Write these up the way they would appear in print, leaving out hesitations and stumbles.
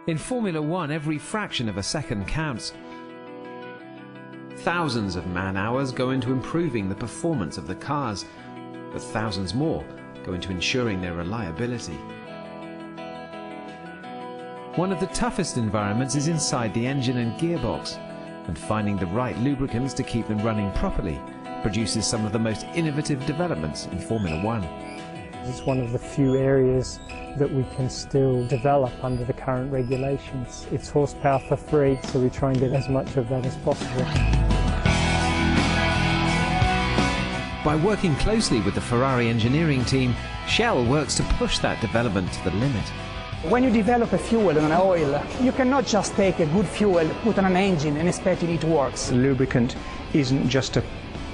In Formula One, every fraction of a second counts. Thousands of man-hours go into improving the performance of the cars, but thousands more go into ensuring their reliability. One of the toughest environments is inside the engine and gearbox, and finding the right lubricants to keep them running properly produces some of the most innovative developments in Formula One. It's one of the few areas that we can still develop under the current regulations. It's horsepower for free, so we try and get as much of that as possible. By working closely with the Ferrari engineering team, Shell works to push that development to the limit. When you develop a fuel and an oil, you cannot just take a good fuel, put on an engine and expect it works. Lubricant isn't just a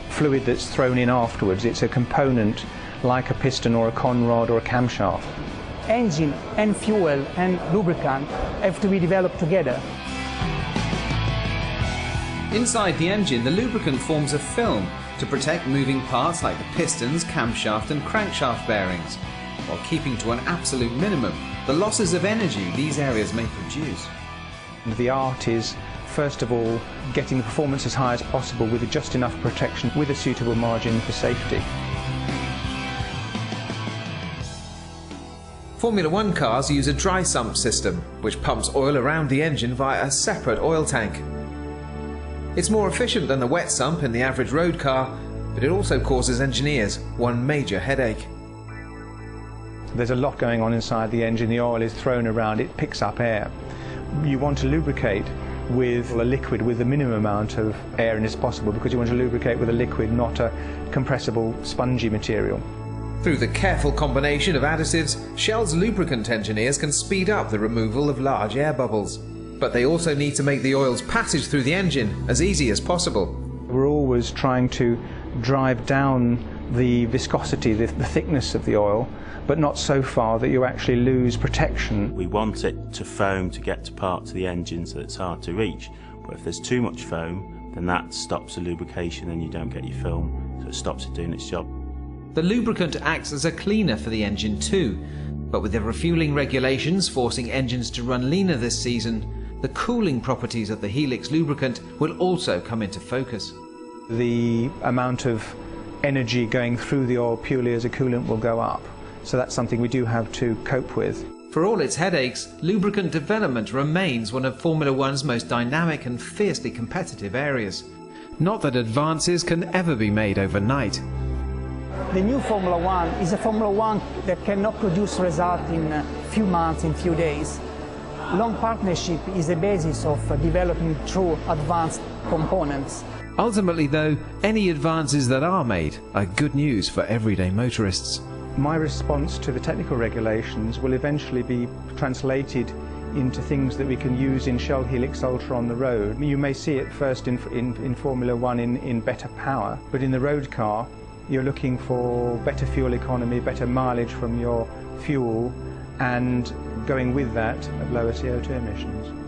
fluid that's thrown in afterwards, it's a component like a piston or a conrod or a camshaft. Engine and fuel and lubricant have to be developed together. Inside the engine, the lubricant forms a film to protect moving parts like the pistons, camshaft and crankshaft bearings, while keeping to an absolute minimum the losses of energy these areas may produce. The art is, first of all, getting the performance as high as possible with just enough protection with a suitable margin for safety. Formula One cars use a dry sump system, which pumps oil around the engine via a separate oil tank. It's more efficient than the wet sump in the average road car, but it also causes engineers one major headache. There's a lot going on inside the engine, the oil is thrown around, it picks up air. You want to lubricate with a liquid with the minimum amount of air in as possible, because you want to lubricate with a liquid, not a compressible, spongy material. Through the careful combination of additives, Shell's lubricant engineers can speed up the removal of large air bubbles. But they also need to make the oil's passage through the engine as easy as possible. We're always trying to drive down the viscosity, the thickness of the oil, but not so far that you actually lose protection. We want it to foam to get to parts of the engine so it's hard to reach, but if there's too much foam, then that stops the lubrication and you don't get your film, so it stops it doing its job. The lubricant acts as a cleaner for the engine too, but with the refueling regulations forcing engines to run leaner this season, the cooling properties of the Helix lubricant will also come into focus. The amount of energy going through the oil purely as a coolant will go up, so that's something we do have to cope with. For all its headaches, lubricant development remains one of Formula One's most dynamic and fiercely competitive areas. Not that advances can ever be made overnight. The new Formula One is a Formula One that cannot produce results in a few months, in few days. Long partnership is the basis of developing true advanced components. Ultimately though, any advances that are made are good news for everyday motorists. My response to the technical regulations will eventually be translated into things that we can use in Shell Helix Ultra on the road. You may see it first in Formula One in better power, but in the road car you're looking for better fuel economy, better mileage from your fuel, and going with that, lower CO2 emissions.